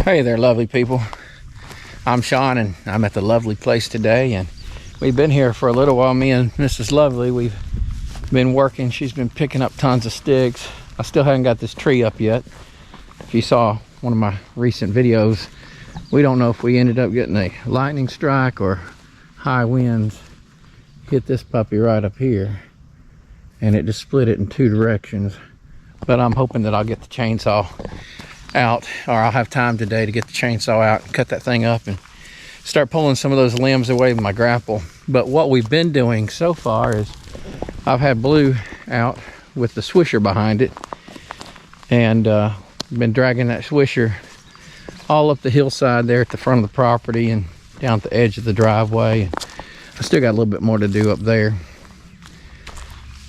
Hey there, lovely people. I'm Sean, and I'm at the lovely place today, and we've been here for a little while. Me and Mrs. Lovely, we've been working. She's been picking up tons of sticks. I still haven't got this tree up yet. If you saw one of my recent videos, we don't know if we ended up getting a lightning strike or high winds hit this puppy right up here, and it just split it in two directions. But I'm hoping that I'll get the chainsaw out, or I'll have time today to get the chainsaw out and cut that thing up and start pulling some of those limbs away with my grapple. But what we've been doing so far is I've had Blue out with the Swisher behind it, and been dragging that Swisher all up the hillside there at the front of the property and down at the edge of the driveway. I still got a little bit more to do up there.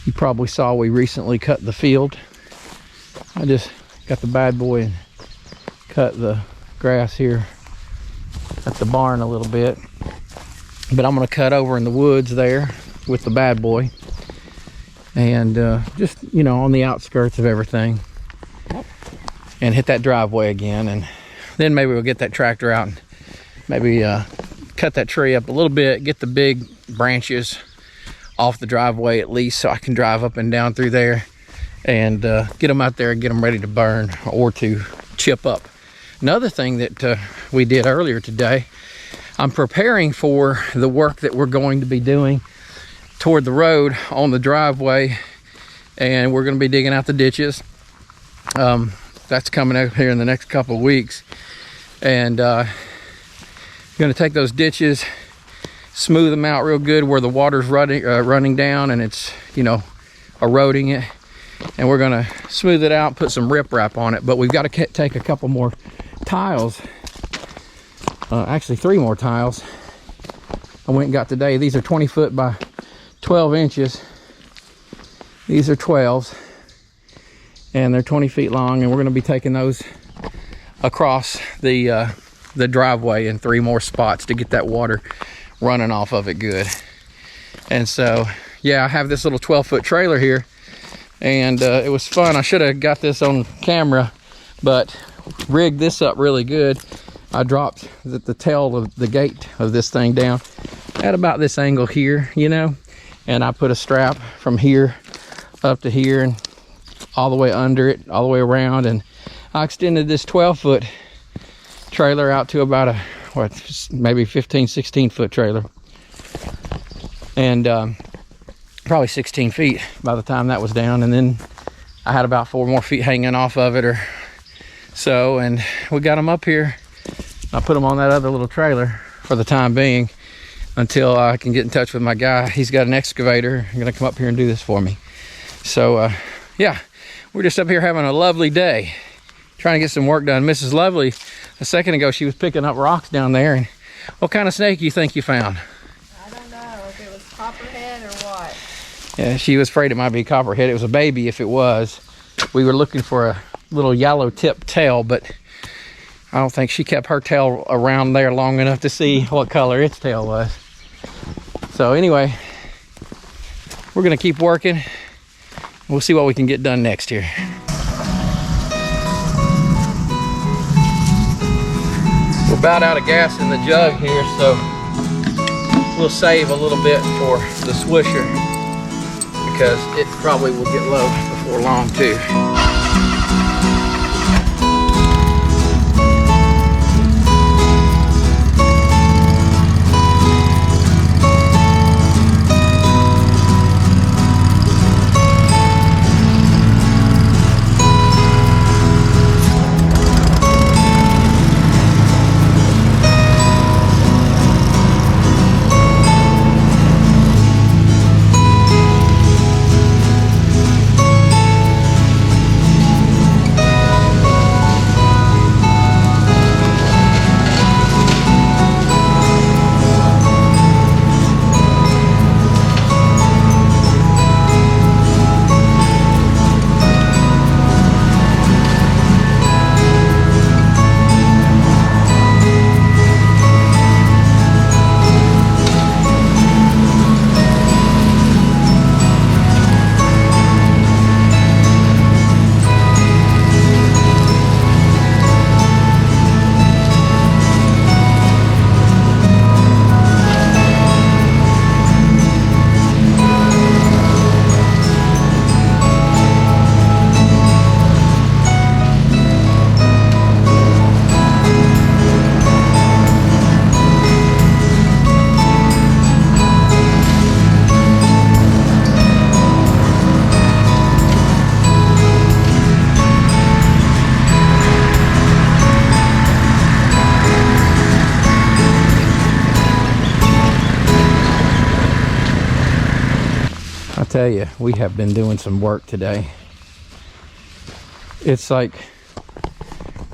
You probably saw we recently cut the field. I just got the bad boy and cut the grass here at the barn a little bit, but I'm going to cut over in the woods there with the bad boy, and just, you know, on the outskirts of everything, and hit that driveway again. And then maybe we'll get that tractor out and maybe cut that tree up a little bit, get the big branches off the driveway at least, so I can drive up and down through there and get them out there and get them ready to burn or to chip up. Another thing that we did earlier today, I'm preparing for the work that we're going to be doing toward the road on the driveway, and we're going to be digging out the ditches. That's coming up here in the next couple of weeks, and going to take those ditches, smooth them out real good where the water's running down and it's, you know, eroding it, and we're going to smooth it out, put some riprap on it. But we've got to take a couple more tiles, actually 3 more tiles I went and got today. These are 20 foot by 12 inches. These are 12s, and they're 20 feet long, and we're going to be taking those across the driveway in 3 more spots to get that water running off of it good. And so, yeah, I have this little 12-foot trailer here, and it was fun. I should have got this on camera, but rigged this up really good. I dropped the tail of the gate of this thing down at about this angle here, you know, and I put a strap from here up to here and all the way under it, all the way around, and I extended this 12-foot trailer out to about a, maybe 15-16 foot trailer, and probably 16 feet by the time that was down. And then I had about 4 more feet hanging off of it or so, and we got them up here. I put them on that other little trailer for the time being until I can get in touch with my guy. He's got an excavator. He's gonna come up here and do this for me. So yeah, we're just up here having a lovely day, trying to get some work done. Mrs. Lovely, a second ago, she was picking up rocks down there. And what kind of snake you think you found? I don't know if it was copperhead or what. Yeah, she was afraid it might be copperhead. It was a baby if it was. We were looking for a little yellow tip tail, but I don't think she kept her tail around there long enough to see what color its tail was. So anyway, we're gonna keep working. We'll see what we can get done next here. We're about out of gas in the jug here, so we'll save a little bit for the Swisher, because it probably will get low before long too. tell you, we have been doing some work today. It's like,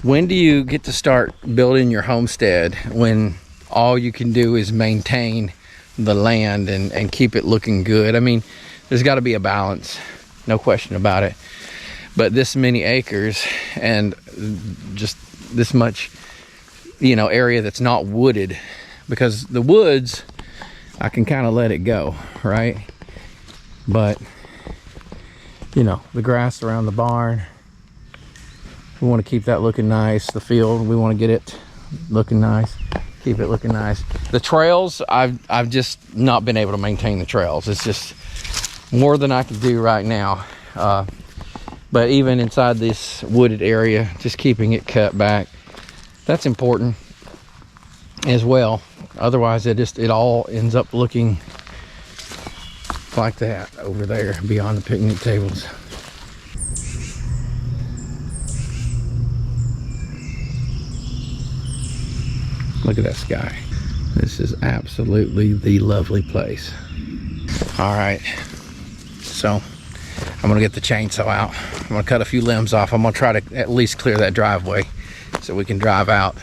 when do you get to start building your homestead when all you can do is maintain the land and keep it looking good? I mean, there's got to be a balance, no question about it. But this many acres and just this much, you know, area that's not wooded, because the woods, I can kind of let it go, right? But, you know, the grass around the barn, we want to keep that looking nice. The field, we want to get it looking nice, keep it looking nice. The trails, I've just not been able to maintain the trails. It's just more than I can do right now. But even inside this wooded area, just keeping it cut back, that's important as well. Otherwise, it all ends up looking like that over there beyond the picnic tables. Look at that sky. This is absolutely the lovely place. All right, so I'm gonna get the chainsaw out. I'm gonna cut a few limbs off. I'm gonna try to at least clear that driveway so we can drive out.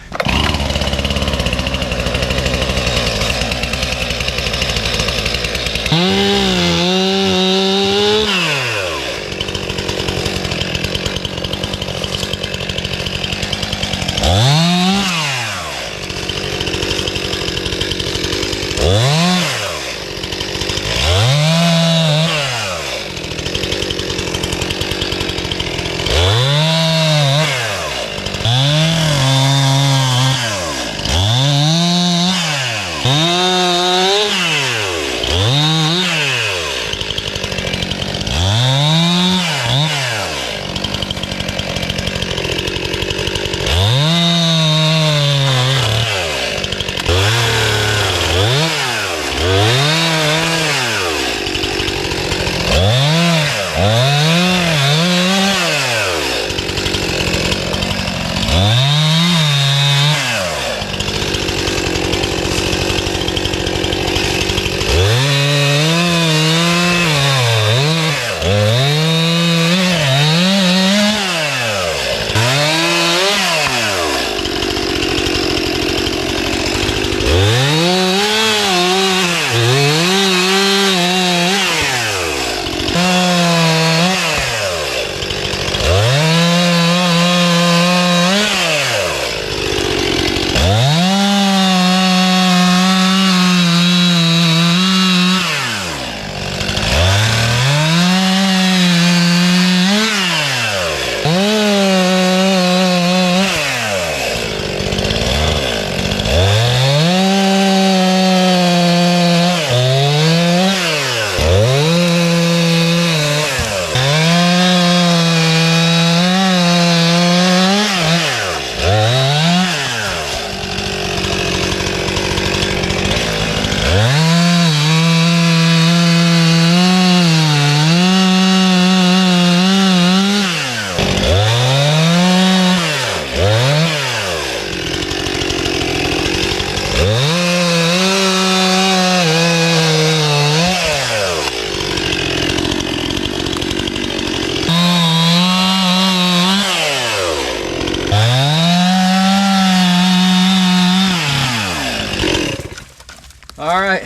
All right,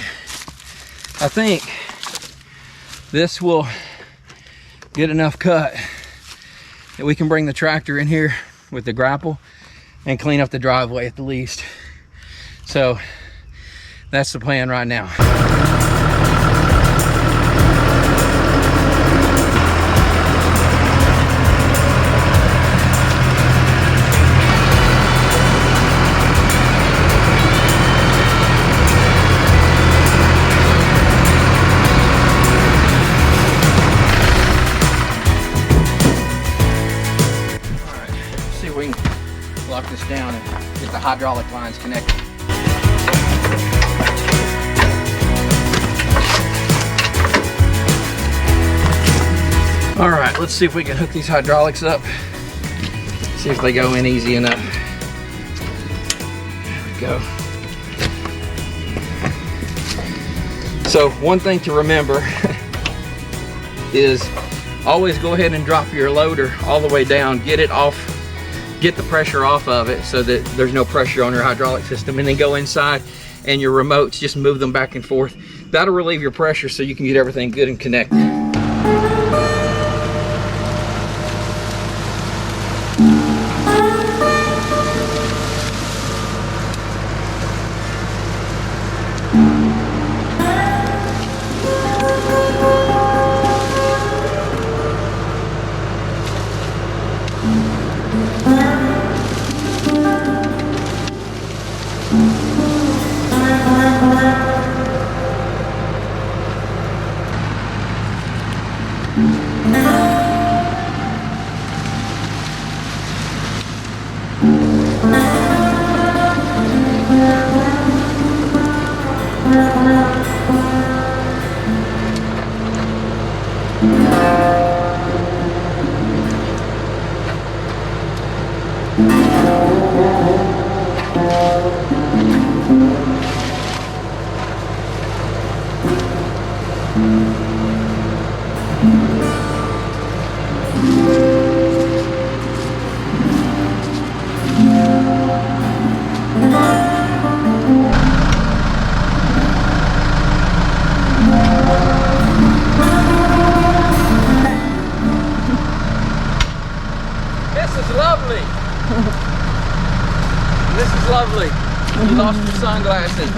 I think this will get enough cut that we can bring the tractor in here with the grapple and clean up the driveway at the least. So that's the plan right now. Lock this down and get the hydraulic lines connected. All right, let's see if we can hook these hydraulics up. See if they go in easy enough. There we go. So one thing to remember is always go ahead and drop your loader all the way down, get it off, get the pressure off of it so that there's no pressure on your hydraulic system, and then go inside and your remotes, just move them back and forth. That'll relieve your pressure so you can get everything good and connected. You lost your sunglasses.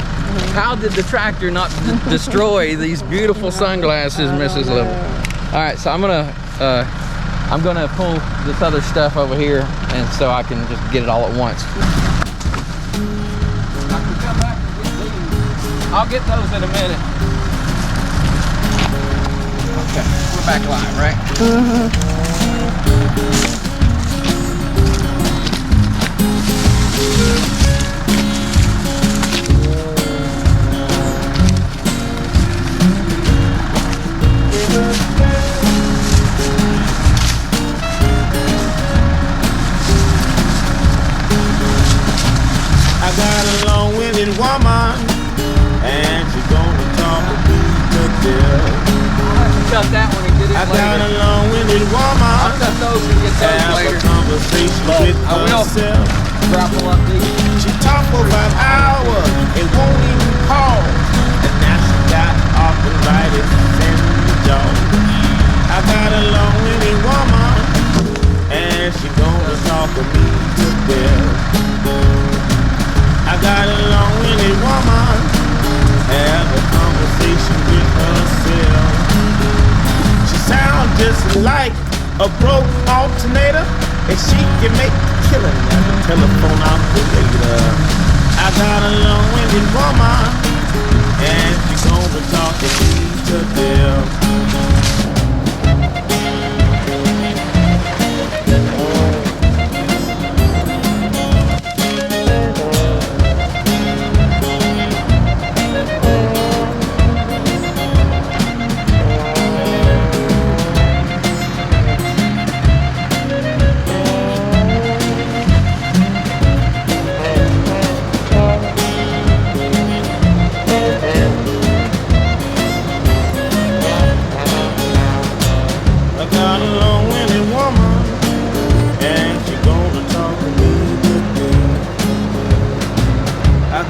How did the tractor not destroy these beautiful sunglasses, Mrs. Lovely? All right, so I'm gonna pull this other stuff over here, and so I can just get it all at once. I can come back and get these. I'll get those in a minute. Okay, we're back live, right? Mm-hmm. Woman, and she's gonna talk to me to deal. I'll have to cut that one and get it I later. got a long-winded woman. I'll cut those and get those have later. A conversation with herself. Grapple up these. She talked for 5 hours and won't even call, and now she got arthritis in the jaw. I got a long-winded woman, and she gonna talk to me to death. I got a long-winded woman, have a conversation with herself. She sounds just like a broke alternator, and she can make a killing as a telephone operator. I got a long-winded woman, and she's gonna talk to me to death.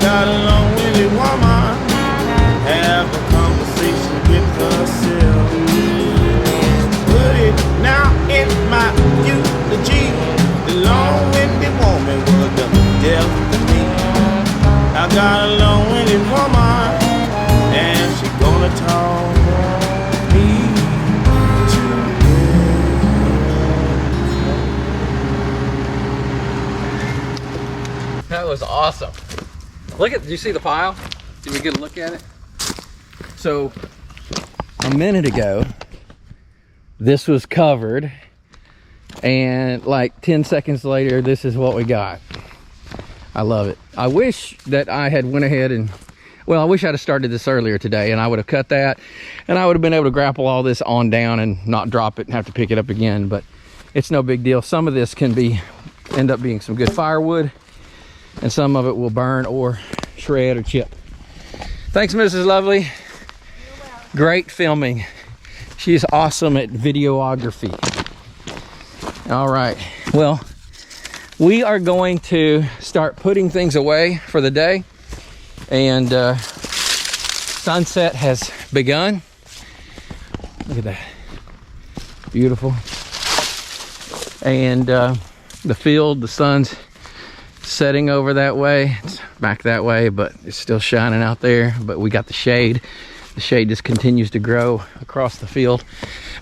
Got a long-winded woman, have a conversation with herself. Put it now in my eulogy. The long-winded woman was the death to me. I got a long-winded woman, and she gonna talk me to death. That was awesome. Look at, did you see the pile? Did we get a look at it? So a minute ago, this was covered, and like 10 seconds later, this is what we got. I love it. I wish that I had went ahead and, well, I wish I'd have started this earlier today, and I would have cut that, and I would have been able to grapple all this on down and not drop it and have to pick it up again, but it's no big deal. Some of this can end up being some good firewood, and some of it will burn or shred or chip. Thanks, Mrs. Lovely. Great filming. She's awesome at videography. All right, well, we are going to start putting things away for the day, and sunset has begun. Look at that, beautiful. And the field, the sun's setting over that way. It's back that way, but it's still shining out there. But we got the shade. The shade just continues to grow across the field.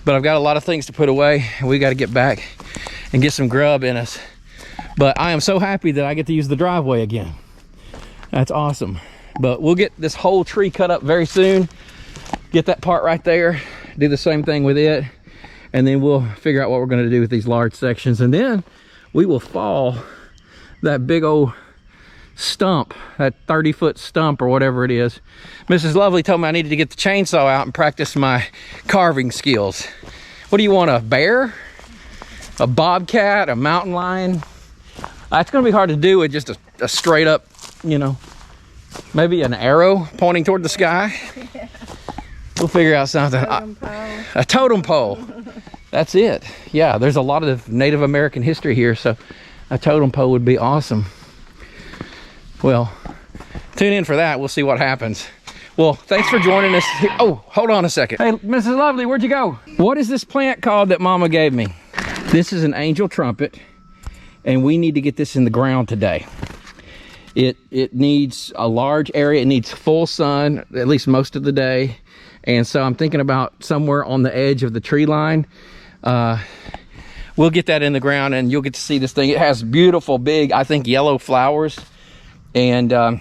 But I've got a lot of things to put away, and we got to get back and get some grub in us. But I am so happy that I get to use the driveway again. That's awesome. But we'll get this whole tree cut up very soon. Get that part right there. Do the same thing with it. And then we'll figure out what we're going to do with these large sections. And then we will fall that big old stump, that 30-foot stump or whatever it is. Mrs. Lovely told me I needed to get the chainsaw out and practice my carving skills. What do you want, a bear? A bobcat? A mountain lion? It's going to be hard to do with just a straight up, you know, maybe an arrow pointing toward the sky. Yeah. We'll figure out something. A totem pole. That's it. Yeah, there's a lot of Native American history here, so a totem pole would be awesome. Well, tune in for that. We'll see what happens. Well, thanks for joining us here. Oh, hold on a second. Hey, Mrs. Lovely, where'd you go? What is this plant called that Mama gave me? This is an angel trumpet, and we need to get this in the ground today. It needs a large area. It needs full sun, at least most of the day. And so I'm thinking about somewhere on the edge of the tree line. We'll get that in the ground, and you'll get to see this thing. It has beautiful, big, I think, yellow flowers. And yeah,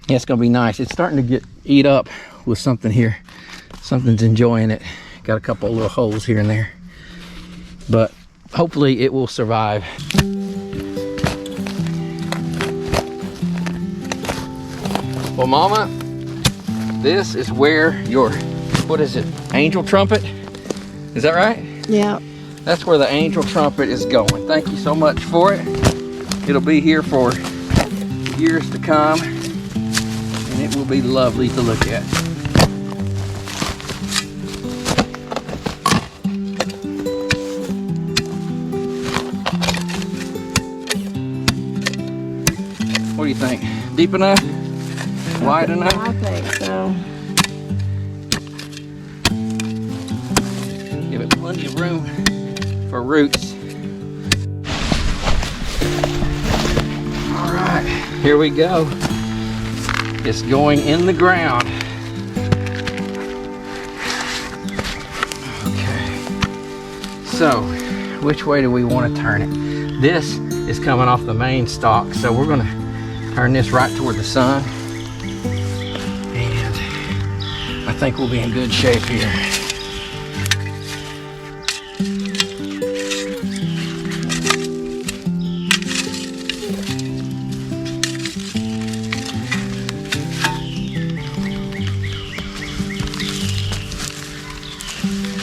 it's going to be nice. It's starting to get eat up with something here. Something's enjoying it. Got a couple of little holes here and there. But hopefully it will survive. Well, Mama, this is where your, what is it, angel trumpet? Is that right? Yeah. That's where the angel trumpet is going. Thank you so much for it. It'll be here for years to come, and it will be lovely to look at. What do you think? Deep enough? Wide enough? I think so. Give it plenty of room for roots. All right, here we go. It's going in the ground. Okay. So, which way do we want to turn it? This is coming off the main stalk, so we're going to turn this right toward the sun. And I think we'll be in good shape here.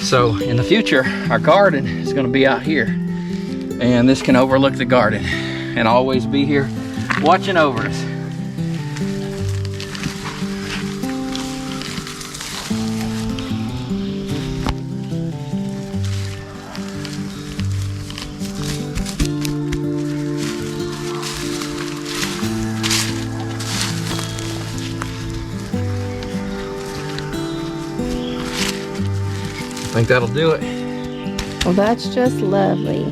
So in the future, our garden is going to be out here, and this can overlook the garden and always be here watching over us. I think that'll do it. Well, that's just lovely.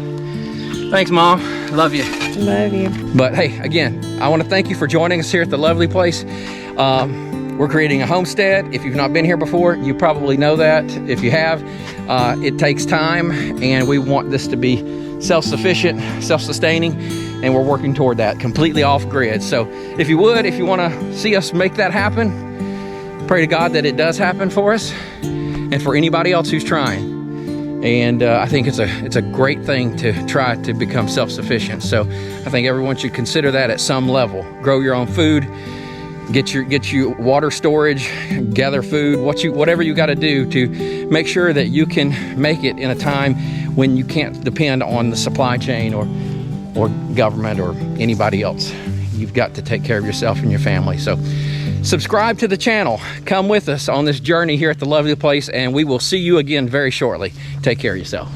Thanks, Mom. Love you. Love you. But hey, again, I want to thank you for joining us here at the lovely place. We're creating a homestead. If you've not been here before, you probably know that. If you have, it takes time, and we want this to be self-sufficient, self-sustaining, and we're working toward that, completely off-grid. So if you would, if you want to see us make that happen, pray to God that it does happen for us and for anybody else who's trying. And I think it's a great thing to try to become self-sufficient. So I think everyone should consider that at some level. Grow your own food, get you water storage, gather food, whatever you got to do to make sure that you can make it in a time when you can't depend on the supply chain or government or anybody else. You've got to take care of yourself and your family. So Subscribe to the channel. Come with us on this journey here at the lovely place, and we will see you again very shortly. Take care of yourself.